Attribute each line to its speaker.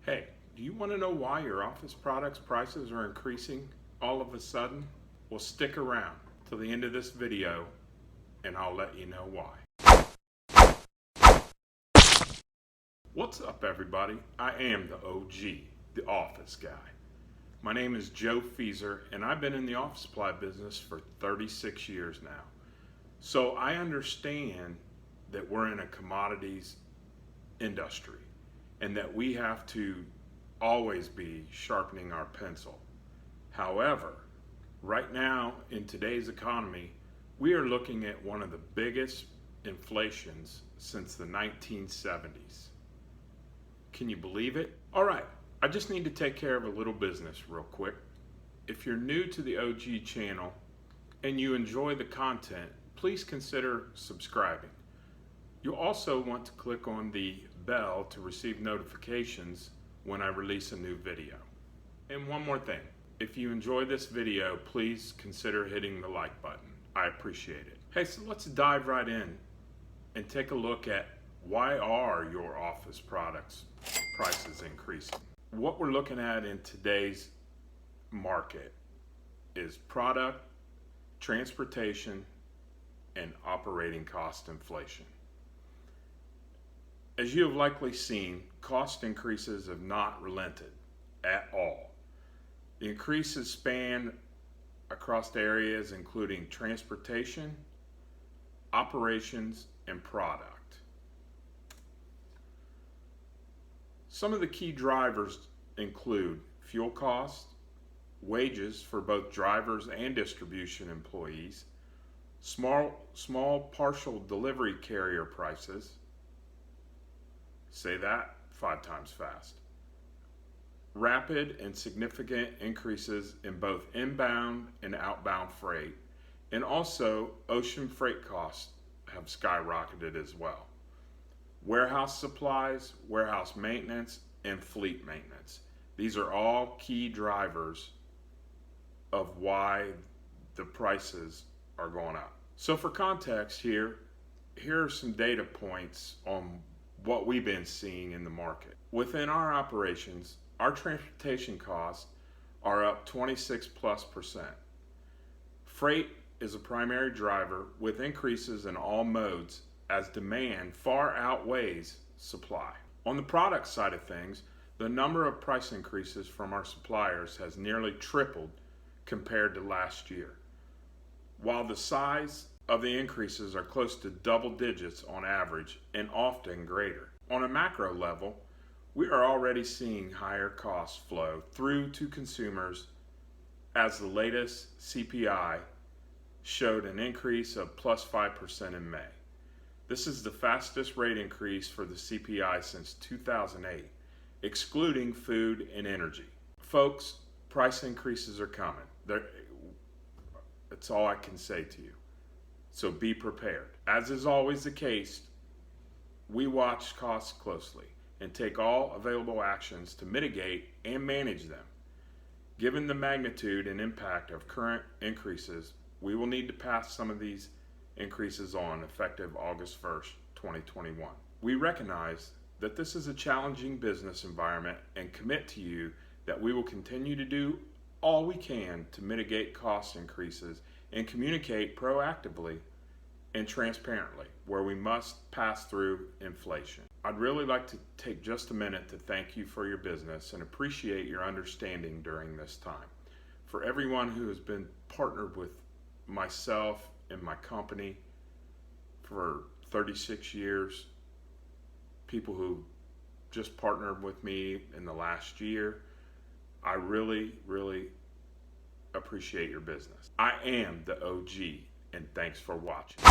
Speaker 1: Hey, do you want to know why your office products prices are increasing all of a sudden? Well, stick around till the end of this video and I'll let you know why. What's up, everybody? I am the OG, the office guy. My name is Joe Feeser and I've been in the office supply business for 36 years now. So I understand that we're in a commodities industry and that we have to always be sharpening our pencil. However, right now in today's economy, we are looking at one of the biggest inflations since the 1970s. Can you believe it? All right, I just need to take care of a little business real quick. If you're new to the OG channel and you enjoy the content, please consider subscribing. You'll also want to click on the bell to receive notifications when I release a new video. And one more thing, if you enjoy this video, please consider hitting the like button. I appreciate it. Hey, so let's dive right in and take a look at why are your office products prices increasing? What we're looking at in today's market is product, transportation, and operating cost inflation. As you have likely seen, cost increases have not relented at all. The increases span across areas including transportation, operations, and product. Some of the key drivers include fuel costs, wages for both drivers and distribution employees, small partial delivery carrier prices, say that 5 times fast, rapid and significant increases in both inbound and outbound freight, and also ocean freight costs have skyrocketed as well. Warehouse supplies, warehouse maintenance, and fleet maintenance. These are all key drivers of why the prices are going up. So for context here are some data points on what we've been seeing in the market. Within our operations, our transportation costs are up 26+%. Freight is a primary driver with increases in all modes as demand far outweighs supply. On the product side of things, the number of price increases from our suppliers has nearly tripled compared to last year, while the size of the increases are close to double digits on average and often greater. On a macro level, we are already seeing higher costs flow through to consumers as the latest CPI showed an increase of +5% in May. This is the fastest rate increase for the CPI since 2008, excluding food and energy. Folks, price increases are coming. That's all I can say to you. So be prepared. As is always the case, we watch costs closely and take all available actions to mitigate and manage them. Given the magnitude and impact of current increases, we will need to pass some of these increases on effective August 1st, 2021. We recognize that this is a challenging business environment and commit to you that we will continue to do all we can to mitigate cost increases and communicate proactively and transparently where we must pass through inflation. I'd really like to take just a minute to thank you for your business and appreciate your understanding during this time. For everyone who has been partnered with myself and my company for 36 years, people who just partnered with me in the last year, I really, really appreciate your business. I am the OG, and thanks for watching.